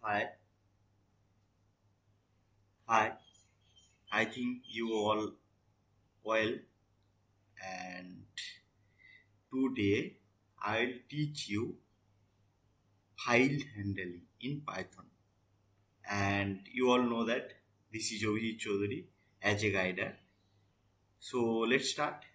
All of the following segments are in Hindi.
Hi, hi. I think you all well, and today I'll teach you file handling in Python. And you all know that this is Abhijit Chaudhary as a guider. So let's start.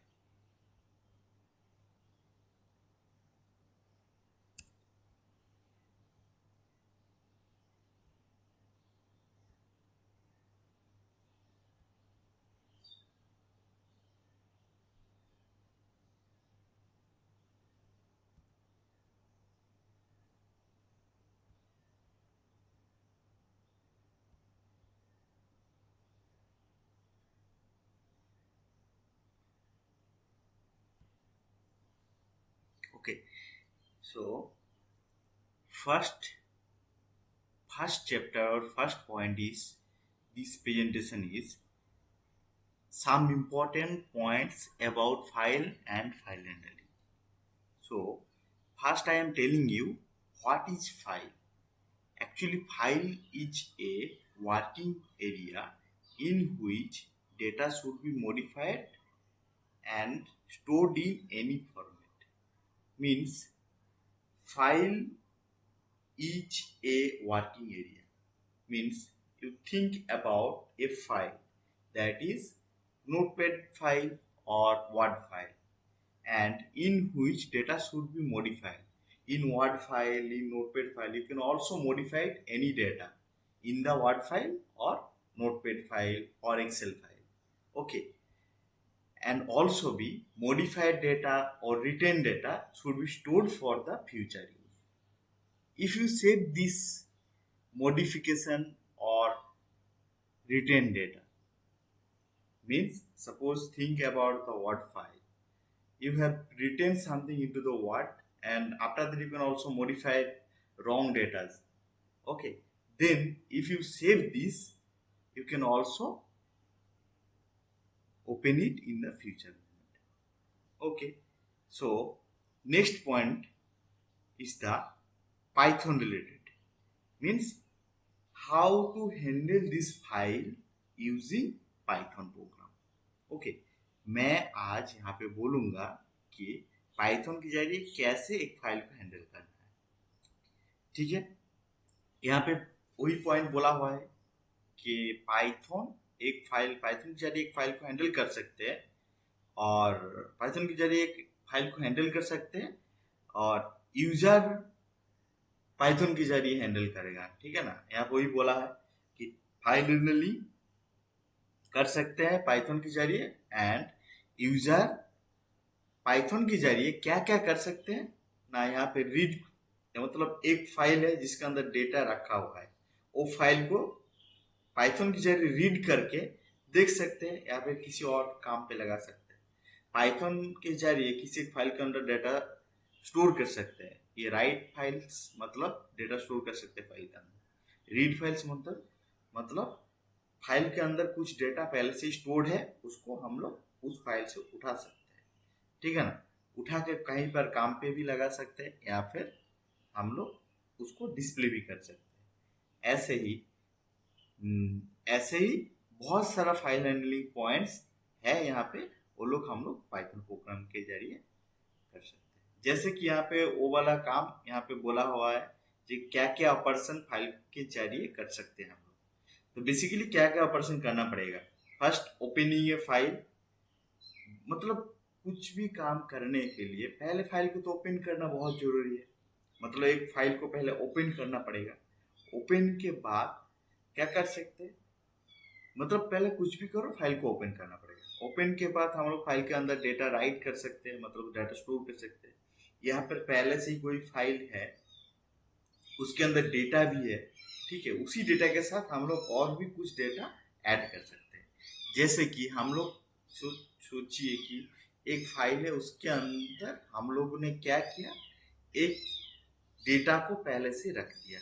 Okay. So first, first chapter or first point is this presentation is some important points about file and file handling. So first I am telling you what is file. Actually, file is a working area in which data should be modified and stored in any format. Means file is a working area. Means you think about a file that is notepad file or word file and in which data should be modified. In Word file, in Notepad file, you can also modify any data in the Word file or Notepad file or Excel file. Okay, and also be modified data or written data should be stored for the future use. If you save this modification or written data, means suppose think about the Word file, you have written something into the word and after that you can also modify wrong data. Okay, then if you save this you can also open it in the future. Okay, so next point is the Python related, means how to handle this file using Python program. Okay, मैं आज यहाँ पे बोलूंगा कि पाइथन के जरिए कैसे एक फाइल को हैंडल करना है। ठीक है, यहाँ पे वही पॉइंट बोला हुआ है कि पाइथन के जरिए एक फाइल को हैंडल कर सकते हैं और पाइथन के जरिए एक फाइल को हैंडल कर सकते हैं और यूजर पाइथन के जरिए हैंडल करेगा। ठीक है ना, यहाँ पे वही बोला है कि फाइल हैंडलिंग कर सकते हैं पाइथन के जरिए एंड यूजर पाइथन के जरिए क्या क्या कर सकते हैं ना। यहाँ पे रीड मतलब एक फाइल है जिसके अंदर डेटा रखा हुआ है, वो फाइल को पाइथन के जरिए रीड करके देख सकते हैं या फिर किसी और काम पे लगा सकते हैं। पाइथन के जरिए किसी फाइल के अंदर डेटा स्टोर कर सकते हैं। ये राइट फाइल्स मतलब डेटा स्टोर कर सकते हैं फाइल के अंदर। रीड फाइल्स मतलब फाइल के अंदर कुछ डेटा पहले से स्टोर्ड है, उसको हम लोग उस फाइल से उठा सकते हैं। ठीक है ना, उठा के कहीं पर काम पे भी लगा सकते हैं या फिर हम लोग उसको डिस्प्ले भी कर सकते हैं। ऐसे ही बहुत सारा फाइल हैंडलिंग पॉइंट्स है यहाँ पे, वो लोग हम लोग पाइथन प्रोग्राम के जरिए कर सकते हैं। जैसे कि यहाँ पे वो वाला काम यहाँ पे बोला हुआ है कि क्या क्या ऑपरेशन फाइल के जरिए कर सकते हैं हम लोग। तो बेसिकली क्या क्या ऑपरेशन करना पड़ेगा। फर्स्ट, ओपनिंग ए फाइल, मतलब कुछ भी काम करने के लिए पहले फाइल को तो ओपन करना बहुत जरूरी है। मतलब एक फाइल को पहले ओपन करना पड़ेगा। ओपन के बाद क्या कर सकते हैं, मतलब पहले कुछ भी करो फाइल को ओपन करना पड़ेगा। ओपन के बाद हम लोग फाइल के अंदर डेटा राइट कर सकते हैं, मतलब डाटा स्टोर कर सकते हैं। यहाँ पर पहले से ही कोई फाइल है, उसके अंदर डेटा भी है। ठीक है, उसी डेटा के साथ हम लोग और भी कुछ डेटा ऐड कर सकते हैं। जैसे कि हम लोग सोचिए कि एक फाइल है, उसके अंदर हम लोगों ने क्या किया, एक डेटा को पहले से रख दिया।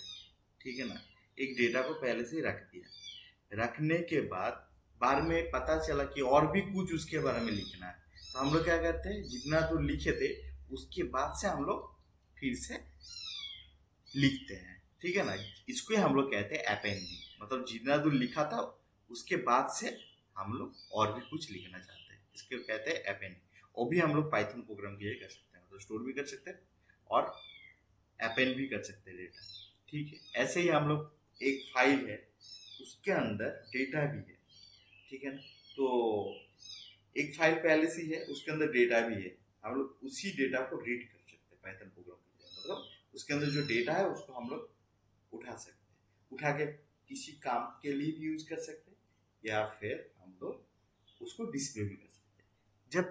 ठीक है ना, एक डेटा को पहले से रख दिया। रखने के बाद में पता चला कि और भी कुछ उसके बारे में लिखना है, तो हम लोग क्या करते हैं, जितना तो लिखे थे उसके बाद से हम लोग फिर से लिखते हैं। ठीक है ना। इसको ही हम लोग कहते हैं अपेंडिंग, मतलब जितना दूर लिखा था उसके बाद से हम लोग और भी कुछ लिखना चाहते हैं, इसको कहते हैं अपेंडिंग। वो भी हम लोग पाइथन प्रोग्राम के लिए कर सकते हैं, मतलब स्टोर भी कर सकते हैं और अपेंड भी कर सकते हैं डेटा। ठीक है, ऐसे ही हम लोग एक फाइल है उसके अंदर डेटा भी है, ठीक है ना। तो एक फाइल पहले से ही है उसके अंदर डेटा भी है, हम लोग उसी डेटा को रीड कर सकते हैं पाइथन प्रोग्राम के लिए, मतलब उसके अंदर जो डेटा है उसको हम लोग उठा सकते हैं, उठा के किसी काम के लिए भी यूज कर सकते हैं या फिर हम लोग उसको डिस्प्ले भी कर सकते हैं। जब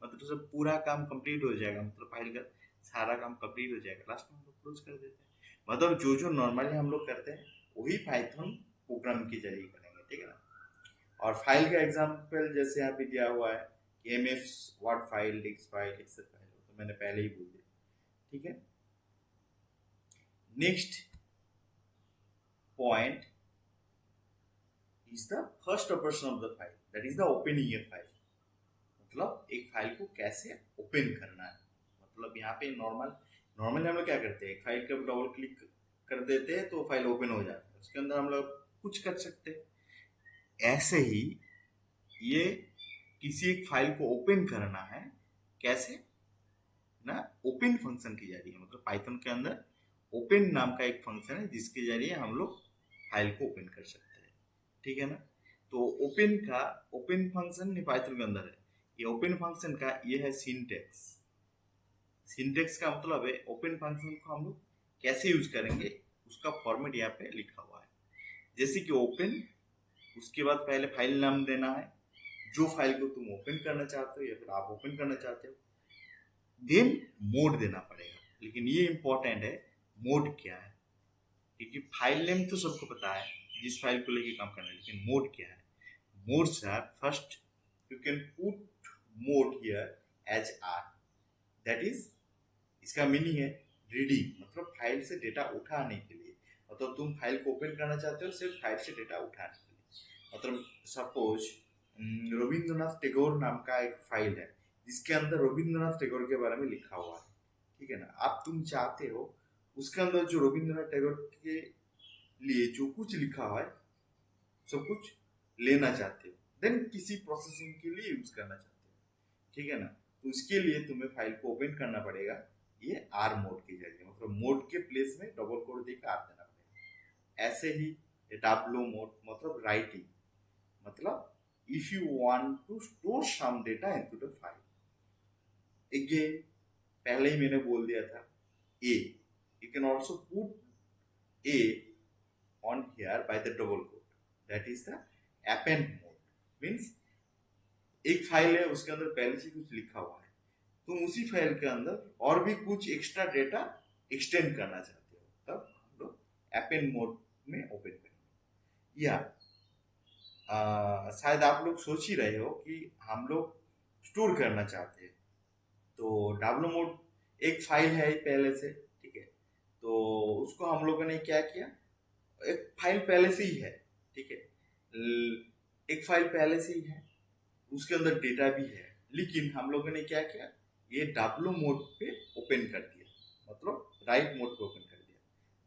मतलब जब पूरा काम कंप्लीट हो जाएगा, मतलब फाइल का सारा काम कंप्लीट हो जाएगा, लास्ट में हम लोग क्लोज कर देते हैं। मतलब जो जो नॉर्मली हम लोग करते हैं वही पाइथन प्रोग्राम के जरिए करेंगे, ठीक है ना। और फाइल का एग्जांपल जैसे यहाँ पे दिया हुआ है कि M S word file, text file, Excel file, तो मैंने पहले ही बोल दिया, ठीक है। Next point is the first operation of the file, that is the opening a file. मतलब एक फाइल को कैसे ओपन करना है, मतलब यहाँ पे नॉर्मली हम लोग क्या करते हैं, एक फाइल का डबल क्लिक कर देते हैं तो फाइल ओपन हो जाता है, उसके अंदर हम लोग कुछ कर सकते हैं। ऐसे ही ये किसी एक फाइल को ओपन करना है कैसे ना, ओपन फंक्शन के जरिए, मतलब पाइथन के अंदर ओपन नाम का एक फंक्शन है जिसके जरिए हम लोग फाइल को ओपन कर सकते हैं, ठीक है ना। तो ओपन फंक्शन नहीं पाइथन के अंदर है, ये ओपन फंक्शन का ये है सिंटेक्स। सिंटेक्स का मतलब है ओपन फंक्शन को हम लोग कैसे यूज करेंगे, उसका फॉर्मेट यहाँ पे लिखा हुआ है। जैसे कि ओपन, उसके बाद पहले फाइल नाम देना है, जो फाइल को तुम ओपन करना चाहते हो या फिर आप ओपन करना चाहते हो, देन मोड देना पड़ेगा। लेकिन ये इंपॉर्टेंट है, मोड क्या है, क्योंकि फाइल नेम तो सबको पता है जिस फाइल को लेके काम करना है, लेकिन मोड क्या है। Modes are first, you can put mode here as r, that is, इसका मीनिंग है रीडिंग, मतलब फाइल से डेटा उठाने के लिए, मतलब तुम फाइल को ओपन करना चाहते हो सिर्फ फाइल से डेटा उठाने के लिए। मतलब सपोज रविंद्रनाथ टैगोर नाम का एक फाइल है जिसके अंदर रविंद्रनाथ टैगोर के बारे में लिखा हुआ है, ठीक है ना। आप तुम चाहते हो उसके अंदर जो रविंद्रनाथ टैगोर के लिए जो कुछ लिखा हुआ है सब कुछ लेना चाहते हो, देन किसी प्रोसेसिंग के लिए यूज करना चाहते हो, ठीक है ना। तो उसके लिए तुम्हें फाइल को ओपन करना पड़ेगा ये आर मोड के जरिए, मतलब मोड के प्लेस में डबल कोड देकर आर देना पड़ेगा। ऐसे ही डब्ल्यू मोड मतलब राइटिंग, मतलब if you want to store some data into the file, again पहले ही मैंने बोल दिया था A, you can also put A on here by the double code, that is the append mode. Means एक फाइल है उसके अंदर पहले से कुछ लिखा हुआ है, तुम उसी फाइल के अंदर और भी कुछ एक्स्ट्रा डेटा एक्सटेंड करना चाहते हो, तब हम लोग append मोड में ओपन करेंगे। या शायद आप लोग सोच ही रहे हो कि हम लोग स्टोर करना चाहते हैं, तो डब्ल्यू मोड एक फाइल है पहले से, ठीक है। तो उसको हम लोगों ने क्या किया, एक फाइल पहले से ही है, ठीक है, एक फाइल पहले से ही है उसके अंदर डेटा भी है, लेकिन हम लोगों ने क्या किया, ये डब्ल्यू मोड पे ओपन कर दिया, मतलब राइट मोड पे ओपन कर दिया।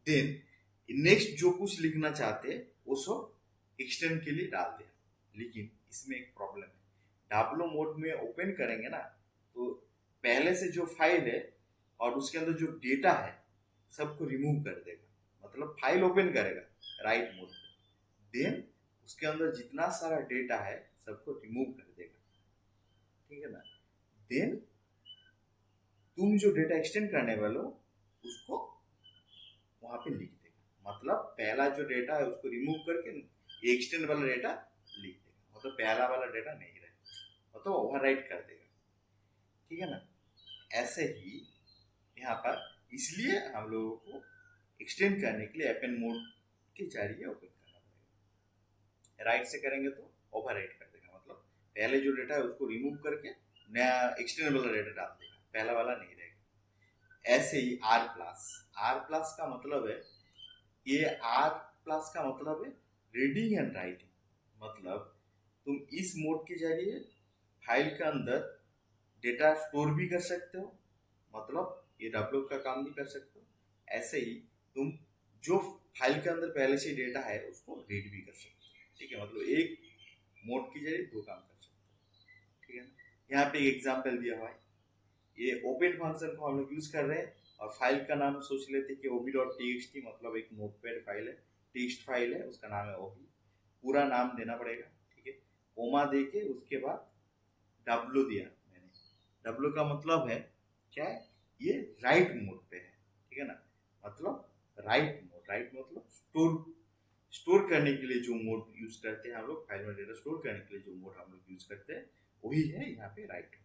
देन नेक्स्ट जो कुछ लिखना चाहते हैं वो सब एक्सटेंड के लिए डाल दिया। लेकिन इसमें एक प्रॉब्लम है, डब्ल्यू मोड में ओपन करेंगे ना तो पहले से जो फाइल है और उसके अंदर जो डेटा है सबको रिमूव कर देगा, मतलब फाइल ओपन करेगा राइट मोड पे, देन उसके अंदर जितना सारा डेटा है सबको रिमूव कर देगा, ठीक है ना। देन तुम जो डेटा एक्सटेंड करने वाले हो उसको वहां पे लिख देगा, मतलब पहला जो डेटा है उसको रिमूव करके एक्सटेंड वाला डेटा लिख देगा, मतलब पहला वाला डेटा नहीं रहेगा, मतलब ओवर राइट कर देगा, ठीक है ना। ऐसे ही यहाँ पर इसलिए हम लोगों को एक्सटेंड करने के लिए append मोड के जरिए ओपन करना पड़ेगा। राइट से करेंगे तो ओवर राइट कर देगा, मतलब पहले जो डेटा है उसको रिमूव करके नया एक्सटेंड वाला डेटा डाल देगा, पहला वाला नहीं रहेगा। ऐसे ही आर प्लस का मतलब है, ये आर प्लस का मतलब है रीडिंग एंड राइटिंग, मतलब तुम इस मोड के जरिए फाइल के अंदर डेटा स्टोर भी कर सकते हो, मतलब ये डब्ल्यू का काम भी कर सकते हो। ऐसे ही तुम जो फाइल के अंदर पहले से डेटा है उसको रीड भी कर सकते हो। ठीक है, मतलब एक मोड की जरिए दो काम कर सकते हो। ठीक है ना। यहाँ पे एक एग्जाम्पल दिया हुआ है, ये ओपन फंक्शन को हम लोग यूज कर रहे हैं और फाइल का नाम सोच लेते कि ob.txt, मतलब एक नोटपैड फाइल है, टेक्स्ट फाइल है, उसका नाम है ob। पूरा नाम देना पड़ेगा। ठीक है, कोमा दे के उसके बाद W दिया मैंने। W का मतलब है क्या है, ये राइट मोड पे है। ठीक है ना, मतलब राइट मोड, राइट मतलब स्टोर करने के लिए जो मोड यूज करते हैं हम लोग, फाइल में डेटा स्टोर करने के लिए जो मोड हम लोग यूज करते हैं वही है यहाँ पे राइट।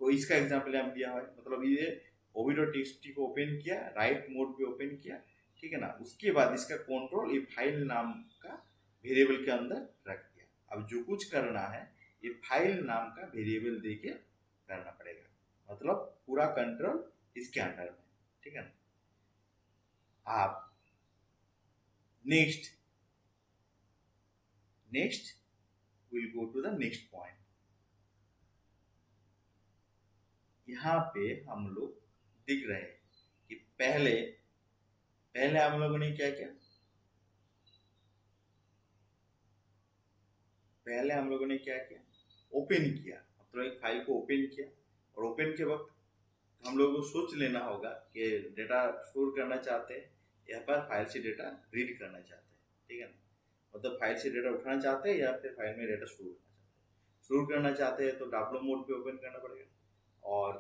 तो इसका एग्जाम्पल यहाँ दिया हुआ है, मतलब ये ob.txt को ओपन किया, राइट मोड पे ओपन किया। ठीक है ना, उसके बाद इसका कंट्रोल ये फाइल नाम का वेरिएबल के अंदर रख दिया। अब जो कुछ करना है ये फाइल नाम का वेरिएबल दे के करना पड़ेगा, मतलब पूरा कंट्रोल इसके अंडर में। ठीक है ना। आप next will go to the next point. यहाँ पे हम लोग दिख रहे हैं कि पहले पहले हम लोगों ने क्या किया, पहले हम लोगों ने क्या किया, ओपन किया, मतलब एक फाइल को ओपन किया। और ओपन के वक्त हम लोगों को सोच लेना होगा कि डेटा स्टोर करना चाहते हैं या फिर फाइल से डेटा रीड करना चाहते हैं। ठीक है ना, मतलब फाइल से डेटा उठाना चाहते हैं या फिर फाइल में डेटा स्टोर करना चाहते हैं। स्टोर करना चाहते हैं तो W मोड पे ओपन करना पड़ेगा, और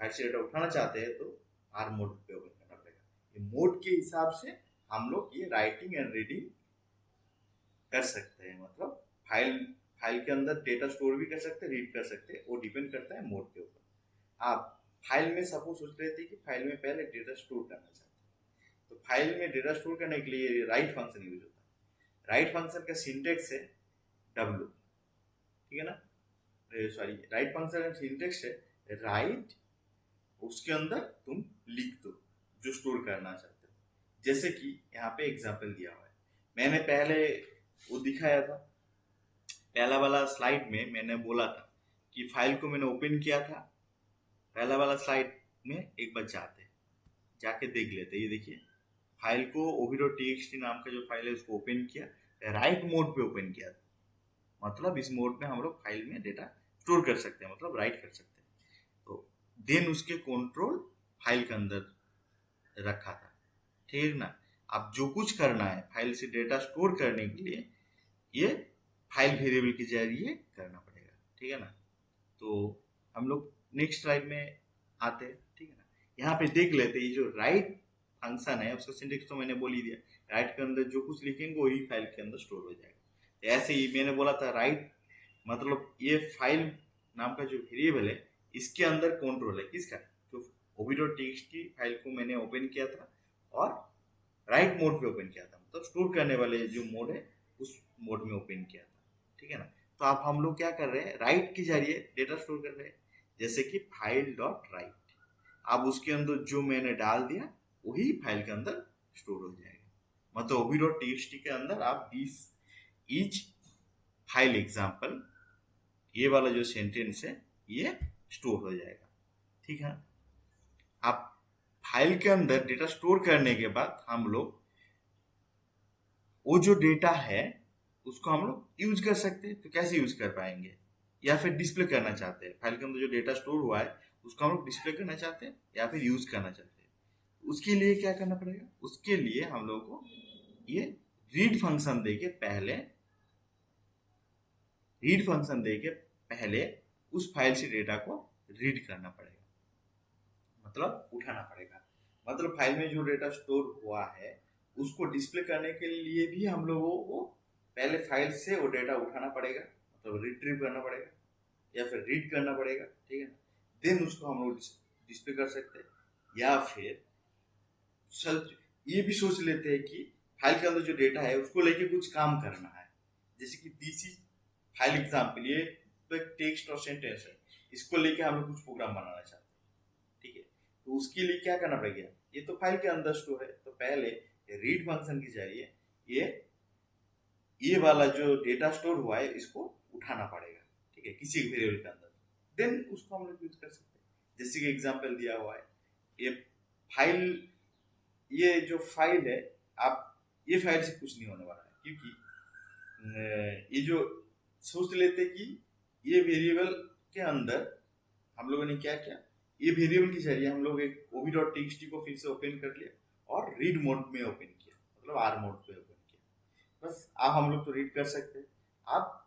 फाइल से डेटा उठाना चाहते हैं तो R मोड पे ओपन करना पड़ेगा। ये मोड के हिसाब से हम लोग ये राइटिंग एंड रीडिंग कर सकते हैं, मतलब फाइल फाइल के अंदर डेटा स्टोर भी कर सकते हैं, रीड कर सकते हैं, वो डिपेंड करता है मोड के ऊपर। आप फाइल में सपोज सोच रहे थे कि फाइल में पहले डेटा स्टोर करना चाहते हैं, तो फाइल में डेटा स्टोर करने के लिए राइट फंक्शन यूज होता है। राइट फंक्शन का सिंटेक्स है W। ठीक है ना, सॉरी, राइट फंक्शन का सिंटेक्स है राइट, उसके अंदर तुम लिख दो जो स्टोर करना चाहते हो। जैसे कि यहाँ पे एग्जाम्पल दिया हुआ है, मैंने पहले वो दिखाया था, पहला वाला स्लाइड में मैंने बोला था कि फाइल को मैंने ओपन किया था। पहला वाला स्लाइड में एक बार जाके देख लेते। ये देखिए, फाइल को ob.txt नाम का जो फाइल है उसको ओपन किया, राइट मोड पे ओपन किया था, मतलब इस मोड में हम लोग फाइल में डेटा स्टोर कर सकते हैं, मतलब राइट कर सकते हैं। तो देन उसके कंट्रोल फाइल के अंदर रखा था। ठीक है ना, अब जो कुछ करना है फाइल से डेटा स्टोर करने के लिए ये फाइल वेरिएबल के जरिए करना पड़ेगा। ठीक है ना, तो हम लोग नेक्स्ट स्लाइड में आते हैं। ठीक है ना, यहाँ पे देख लेते हैं, ये जो राइट फंक्शन है उसका सिंटेक्स तो मैंने बोल ही दिया, राइट के अंदर जो कुछ लिखेंगे वही फाइल के अंदर स्टोर हो जाएगा। ऐसे ही मैंने बोला था राइट मतलब ये फाइल नाम का जो वेरिएबल है इसके अंदर कंट्रोल है किसका, जो ob.txt फाइल को मैंने ओपन किया था और राइट मोड पे ओपन किया था, मतलब स्टोर करने वाले जो मोड है उस मोड में ओपन किया था। ठीक है ना, तो अब हम लोग क्या कर रहे हैं, राइट के जरिए डेटा स्टोर कर रहे हैं, जैसे कि फाइल डॉट राइट। अब उसके अंदर जो मैंने डाल दिया वही फाइल के अंदर स्टोर हो जाएगा, मतलब ob.txt के अंदर आप दिस इज फाइल एग्जाम्पल, ये वाला जो सेंटेंस है ये स्टोर हो जाएगा। ठीक है, अब फाइल के अंदर डेटा स्टोर करने के बाद हम लोग वो जो डेटा है उसको हम लोग यूज कर सकते हैं। तो कैसे यूज कर पाएंगे, या फिर डिस्प्ले करना चाहते हैं, फाइल के अंदर जो डेटा स्टोर हुआ है उसको हम लोग डिस्प्ले करना चाहते हैं या फिर यूज करना चाहते हैं। उसके लिए क्या करना पड़ेगा, उसके लिए हम लोग को ये रीड फंक्शन दे के पहले उस फाइल से डेटा को रीड करना पड़ेगा, मतलब उठाना पड़ेगा। मतलब फाइल में जो डेटा स्टोर हुआ है उसको डिस्प्ले करने के लिए भी हम लोगों को पहले फाइल से वो डेटा उठाना पड़ेगा, मतलब रिट्रीव करना पड़ेगा या फिर रीड करना पड़ेगा। ठीक है ना, देन उसको हम लोग डिस्प्ले कर सकते हैं, या फिर ये भी सोच लेते हैं कि फाइल के अंदर जो डेटा है उसको लेके कुछ काम करना है, जैसे कि दिस इज फाइल एग्जाम्पल, ये तो एक टेक्स्ट और सेंटेंस है, इसको लेके हम लोग कुछ प्रोग्राम बनाना चाहते हैं। ठीक है, तो उसके लिए क्या करना पड़ेगा, ये तो फाइल के अंदर स्टोर है, तो पहले रीड फंक्शन के जरिए ये वाला जो डेटा स्टोर हुआ है इसको उठाना पड़ेगा। ठीक है, किसी वेरिएबल के अंदर, देन उसको हम लोग यूज कर सकते हैं। जैसे कि एग्जांपल दिया हुआ है, ये फाइल ये जो फाइल है, आप ये फाइल से कुछ नहीं होने वाला है, क्योंकि ये जो सोच लेते कि ये वेरिएबल के अंदर हम लोगों ने क्या किया, ये वेरिएबल के जरिए हम लोग एक ob.txt को फिर से ओपन कर लिया और रीड मोड में ओपन किया, मतलब आर मोड पे ओपन किया। बस अब हम लोग तो रीड कर सकते हैं। आप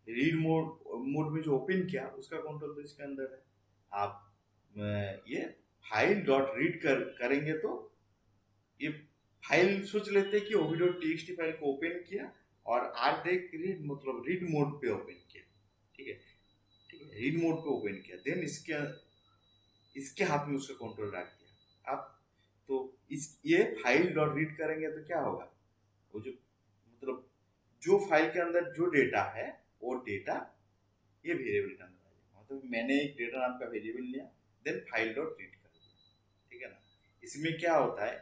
रीड मोड में जो ओपन किया उसका कंट्रोल तो इसके अंदर है। आप ये फाइल डॉट रीड करेंगे तो ये फाइल सोच लेते हैं कि ob.txt फाइल को ओपन किया और आर देख रीड मतलब रीड मोड पे ओपन किया। ठीक है, ठीक है, रीड मोड पे ओपन किया, देन इसके हाथ में उसका कंट्रोल रख दिया। अब तो इस ये फाइल डॉट रीड करेंगे तो क्या होगा, वो जो मतलब जो फाइल के अंदर जो डेटा है वो डेटा ये वेरिएबल के अंदर आ जाएगा। मतलब मैंने एक डेटा नाम का वेरिएबल लिया, देन फाइल डॉट रीड कर दिया। ठीक है ना। इसमें क्या होता है,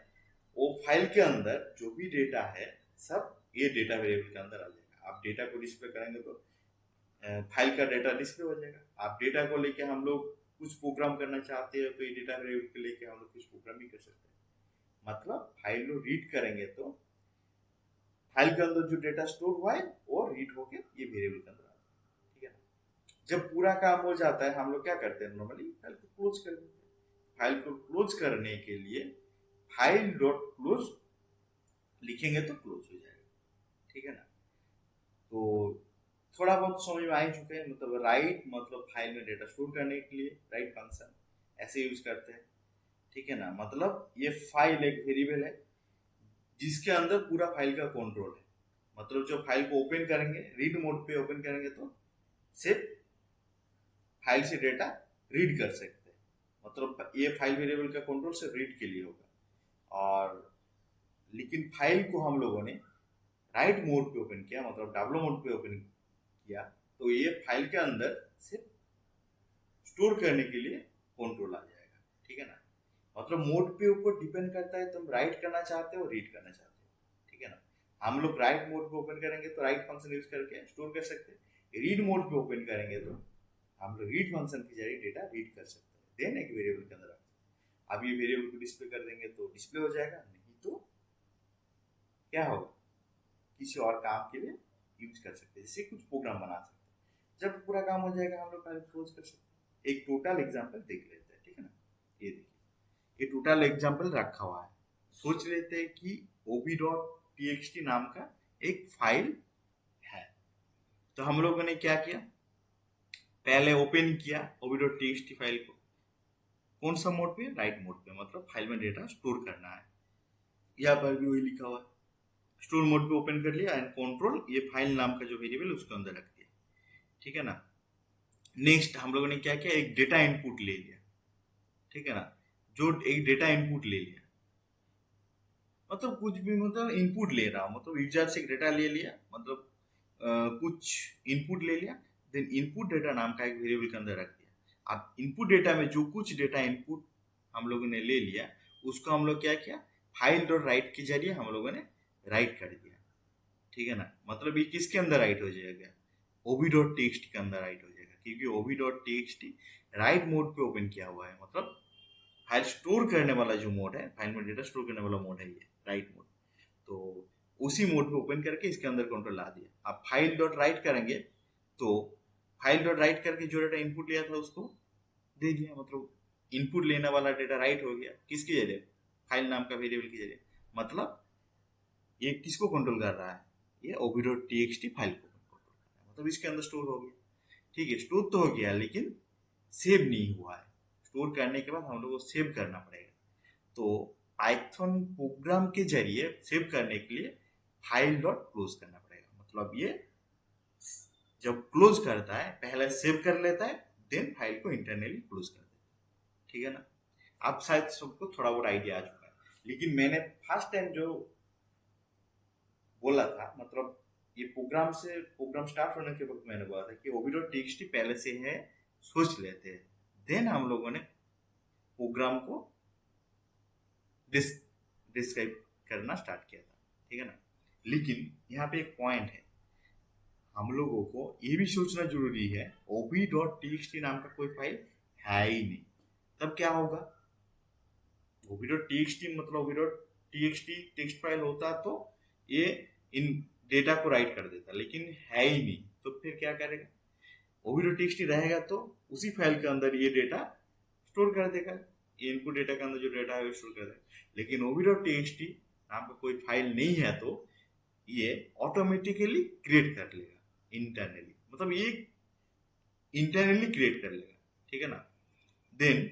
वो फाइल के अंदर जो भी डेटा है सब ये डेटा वेरिएबल के अंदर आ जाएगा। आप डेटा को डिस्प्ले करेंगे तो फाइल का डेटा डिस्प्ले हो जाएगा। आप डेटा को लेके हम लोग कुछ प्रोग्राम करना चाहते हैं तो ये डेटा वेरिएबल को लेके हम लोग कुछ प्रोग्राम भी कर सकते हैं। मतलब फाइल को रीड करेंगे तो फाइल के अंदर जो डेटा स्टोर हुआ है वो रीड होके ये वेरिएबल के अंदर आ जाएगा। ठीक है ना। जब पूरा काम हो जाता है हम लोग क्या करते हैं, नॉर्मली फाइल को क्लोज कर देते हैं। फाइल को क्लोज करने के लिए फाइल डॉट क्लोज लिखेंगे तो क्लोज हो जाएगा। ठीक है ना। तो थोड़ा बहुत समझ में आ ही चुके हैं। मतलब राइट मतलब फाइल में डेटा स्टोर करने के लिए राइट फंक्शन ऐसे यूज करते हैं। ठीक है ना। मतलब ये फाइल एक वेरिएबल है जिसके अंदर पूरा फाइल का कंट्रोल है। मतलब जब फाइल को ओपन करेंगे, रीड मोड पे ओपन करेंगे तो सिर्फ फाइल से डेटा रीड कर सकते हैं। मतलब ये फाइल वेरिएबल का कंट्रोल सिर्फ रीड के लिए होगा। और लेकिन फाइल को हम लोगों ने राइट मोड पे ओपन किया, मतलब डब्लो मोड पे ओपन किया, तो ये फाइल के अंदर सिर्फ स्टोर करने के लिए कंट्रोल आ जाएगा। ठीक है ना। मतलब मोड पे ऊपर डिपेंड करता है, तुम राइट करना चाहते हो रीड करना चाहते हो। ठीक है ना। हम लोग राइट मोड पे ओपन करेंगे तो राइट फंक्शन यूज करके स्टोर कर सकते हैं। रीड मोड पे ओपन करेंगे तो हम लोग रीड फंक्शन के जरिए डेटा रीड कर सकते हैं, देन एक वेरिएबल के अंदर। अब ये वेरिएबल को डिस्प्ले कर देंगे तो डिस्प्ले हो जाएगा, नहीं तो क्या होगा, किसी और काम के लिए यूज कर सकते हैं, जैसे कुछ प्रोग्राम बना सकते हैं। जब पूरा काम हो जाएगा हम लोग फाइल क्लोज कर सकते हैं। एक टोटल एग्जांपल देख लेते हैं। ठीक है ना। ये देखिए, ये टोटल एग्जांपल रखा हुआ है। सोच लेते हैं कि ob.txt नाम का एक फाइल है। तो हम लोगों ने क्या किया, पहले ओपन किया ob.txt फाइल को, कौन सा मोड पे, राइट मोड पे, मतलब फाइल में डेटा स्टोर करना है। यहाँ पर भी वही लिखा हुआ है। स्टोर मोड पे ओपन कर लिया एंड कंट्रोल ये फाइल नाम का जो वेरिएबल उसके अंदर रख दिया। ठीक है ना। नेक्स्ट हम लोगों ने क्या किया, एक डेटा इनपुट ले लिया। ठीक है ना। जो एक डेटा इनपुट ले लिया, मतलब कुछ भी, मतलब इनपुट ले रहा हूं, मतलब यूजर से डेटा ले लिया, मतलब कुछ इनपुट ले लिया, देन इनपुट डेटा नाम का एक वेरिएबल के अंदर रख दिया। अब इनपुट डेटा में जो कुछ डेटा इनपुट हम लोगों ने ले लिया उसको हम लोग क्या किया, फाइल डॉट राइट के जरिए हम लोगों ने राइट कर दिया। ठीक है ना। मतलब ये किसके अंदर राइट हो जाएगा, ob.txt के अंदर राइट हो जाएगा, क्योंकि ob.txt राइट मोड पे ओपन किया हुआ है। मतलब फाइल स्टोर करने वाला जो मोड है, फाइल में डेटा स्टोर करने वाला मोड है ये राइट मोड। तो उसी मोड पे ओपन करके इसके अंदर कंट्रोल ला दिया। आप फाइल डॉट राइट करेंगे तो फाइल डॉट राइट करके जो डेटा इनपुट लिया था उसको दे दिया। मतलब इनपुट लेने वाला डेटा राइट हो गया, किसके जरिए, फाइल नाम का वेरिएबल के जरिए। मतलब ये किसको कंट्रोल कर रहा है, ये ob.txt फाइल को कंट्रोल कर रहा है। मतलब इसके अंदर स्टोर हो गया। ठीक है, स्टोर तो हो गया लेकिन सेव नहीं हुआ है। स्टोर करने के बाद हम लोग को सेव करना पड़ेगा। तो पाइथन प्रोग्राम के जरिए सेव करने के लिए फाइल डॉट क्लोज करना पड़ेगा। मतलब ये जब क्लोज करता है पहले सेव कर लेता है, देन फाइल को इंटरनली क्लोज कर देता है। ठीक है ना। अब शायद सबको थोड़ा बहुत आइडिया आ चुका है, लेकिन मैंने फर्स्ट टाइम जो बोला था, मतलब ये प्रोग्राम स्टार्ट होने के वक्त मैंने बोला था कि ob.txt पहले से है, सोच लेते हैं, देन हम लोगों ने प्रोग्राम को डिस्क्राइब करना स्टार्ट किया था। ठीक है ना। लेकिन यहाँ पे एक पॉइंट है, हम लोगों को ये भी सोचना जरूरी है ob.txt नाम का कोई फाइल है ही नहीं। तब क्या होगा, ob.txt मतलब txt टेक्स्ट फाइल होता तो ये इन डेटा को राइट कर देता, लेकिन है ही नहीं, तो फिर क्या करेगा? ओबीडीओ.टीएक्सटी रहेगा तो उसी फाइल के अंदर ये डेटा स्टोर कर देगा, ये इनपुट डेटा के अंदर जो डेटा है वो स्टोर कर देगा। लेकिन ओबीडीओ.टीएक्सटी नाम का कोई फाइल नहीं है तो ये ऑटोमेटिकली क्रिएट कर लेगा इंटरनली, मतलब ये इंटरनली क्रिएट कर लेगा, ठीक है ना। देन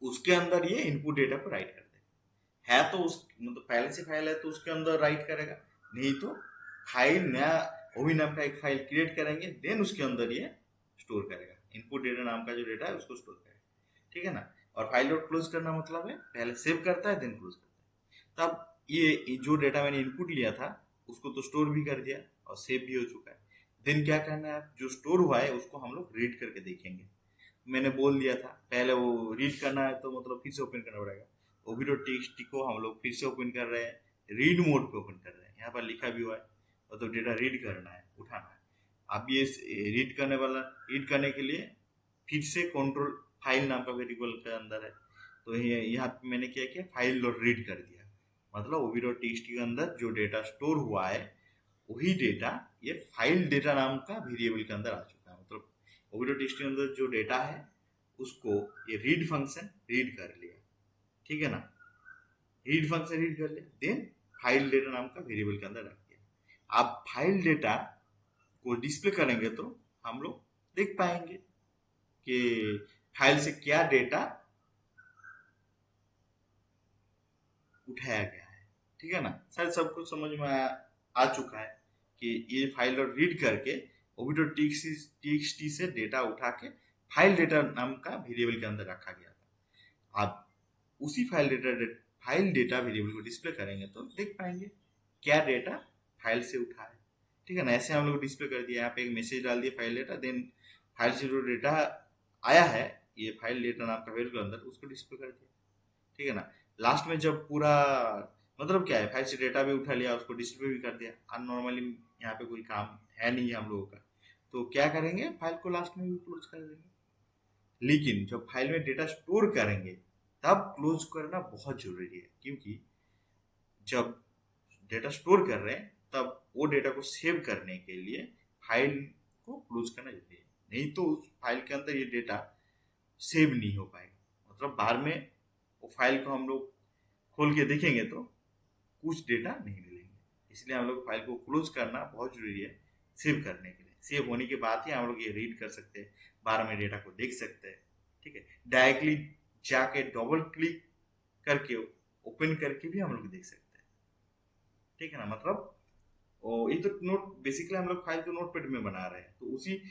उसके अंदर ये इनपुट डेटा को राइट कर देगा। है तो उस मतलब पहले से फाइल है तो उसके अंदर राइट करेगा, नहीं तो फाइल नया ओवी नाम का एक फाइल क्रिएट करेंगे, देन उसके अंदर ये स्टोर करेगा, इनपुट डेटा नाम का जो डेटा है उसको स्टोर करेगा, ठीक है ना। और फाइल डॉट क्लोज करना मतलब है पहले सेव करता है देन क्लोज करता है। तब ये जो डेटा मैंने इनपुट लिया था उसको तो स्टोर भी कर दिया और सेव भी हो चुका है। देन क्या करना है, जो स्टोर हुआ है उसको हम लोग रीड करके देखेंगे। मैंने बोल दिया था पहले वो रीड करना है तो मतलब फिर से ओपन करना पड़ेगा। ओबीडीओ.टीएक्सटी को हम लोग फिर से ओपन कर रहे हैं, रीड मोड पे ओपन कर रहे हैं, यहाँ पर लिखा भी हुआ है तो डेटा रीड करना है, उठाना है। अब ये रीड करने वाला, रीड करने के लिए फिर से कंट्रोल फाइल नाम का वेरिएबल के अंदर है, तो यहाँ पे मैंने क्या किया, फाइल डॉट रीड कर दिया, मतलब ओबीडीओ.टीएक्सटी के अंदर जो डेटा स्टोर हुआ है वही डेटा ये फाइल डेटा नाम का वेरिएबल के अंदर आ चुका है। मतलब ओबीडीओ.टीएक्सटी के अंदर जो डेटा है उसको ये रीड फंक्शन रीड कर लिया, ठीक है ना। रीड फंक्शन रीड कर लिया, देन फाइल डेटा नाम का वेरिएबल के अंदर रख दिया। आप फाइल डेटा को डिस्प्ले करेंगे तो हम लोग देख पाएंगे कि फाइल से क्या डेटा उठाया गया है, ठीक है ना। शायद सब कुछ समझ में आ चुका है कि ये फाइल रीड करके ओबीडीओ.टीएक्सटी से डेटा उठा के फाइल डेटा नाम का वेरिएबल के अंदर रखा गया था। आप उसी फाइल डेटा वेरिएबल को डिस्प्ले करेंगे तो देख पाएंगे क्या डेटा फाइल से उठा है, ठीक है ना। ऐसे हम लोग डिस्प्ले कर दिया, यहाँ पे एक मैसेज डाल दिया फाइल डेटा, देन फाइल से जो डेटा आया है ये फाइल डेटा नाम का वेरिएबल के अंदर उसको डिस्प्ले कर दिया, ठीक है ना। लास्ट में जब पूरा मतलब क्या है, फाइल से डेटा भी उठा लिया उसको डिस्प्ले भी कर दिया, और नॉर्मली यहाँ पे कोई काम है नहीं है हम लोगों का, तो क्या करेंगे, फाइल को लास्ट में भी क्लोज कर देंगे। लेकिन जब फाइल में डेटा स्टोर करेंगे तब क्लोज करना बहुत जरूरी है, क्योंकि जब डेटा स्टोर कर रहे हैं तब वो डेटा को सेव करने के लिए फाइल को क्लोज करना जरूरी है, नहीं तो उस फाइल के अंदर ये डेटा सेव नहीं हो पाएगा। मतलब बाद में वो फाइल को हम लोग खोल के देखेंगे तो कुछ डेटा नहीं मिलेंगे, इसलिए हम लोग फाइल को क्लोज करना बहुत जरूरी है सेव करने के लिए। सेव होने के बाद ही हम लोग ये रीड कर सकते हैं, बाद में डेटा को देख सकते हैं, ठीक है। डायरेक्टली जाके डबल क्लिक करके ओपन करके भी हम लोग देख सकते हैं, ठीक है ना। मतलब ये तो नोट बेसिकली हम लोग फाइल तो नोटपैड में बना रहे हैं, तो उसी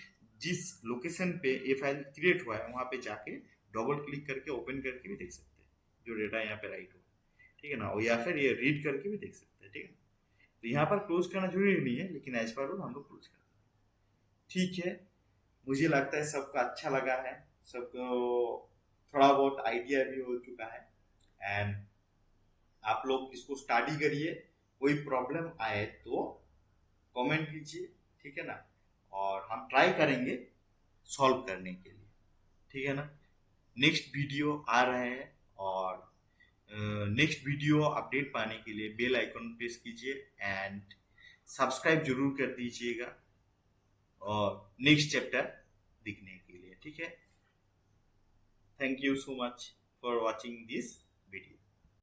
जिस लोकेशन पे ये फाइल क्रिएट हुआ है वहां पे जाके डबल क्लिक करके ओपन करके भी देख सकते हैं जो डेटा यहाँ पे राइट हुआ, ठीक है ना। और या फिर ये रीड करके भी देख सकते हैं, ठीक है। तो यहाँ पर क्लोज करना जरूरी नहीं है, लेकिन एज पर रूल हम लोग क्लोज करते हैं, ठीक है। मुझे लगता है सबको अच्छा लगा है, सबको थोड़ा बहुत आइडिया भी हो चुका है, एंड आप लोग इसको स्टडी करिए, कोई प्रॉब्लम आए तो कमेंट कीजिए, ठीक है ना। और हम ट्राई करेंगे सॉल्व करने के लिए, ठीक है ना। नेक्स्ट वीडियो आ रहे हैं, और नेक्स्ट वीडियो अपडेट पाने के लिए बेल आइकन प्रेस कीजिए एंड सब्सक्राइब जरूर कर दीजिएगा, और नेक्स्ट चैप्टर दिखने के लिए, ठीक है। Thank you so much for watching this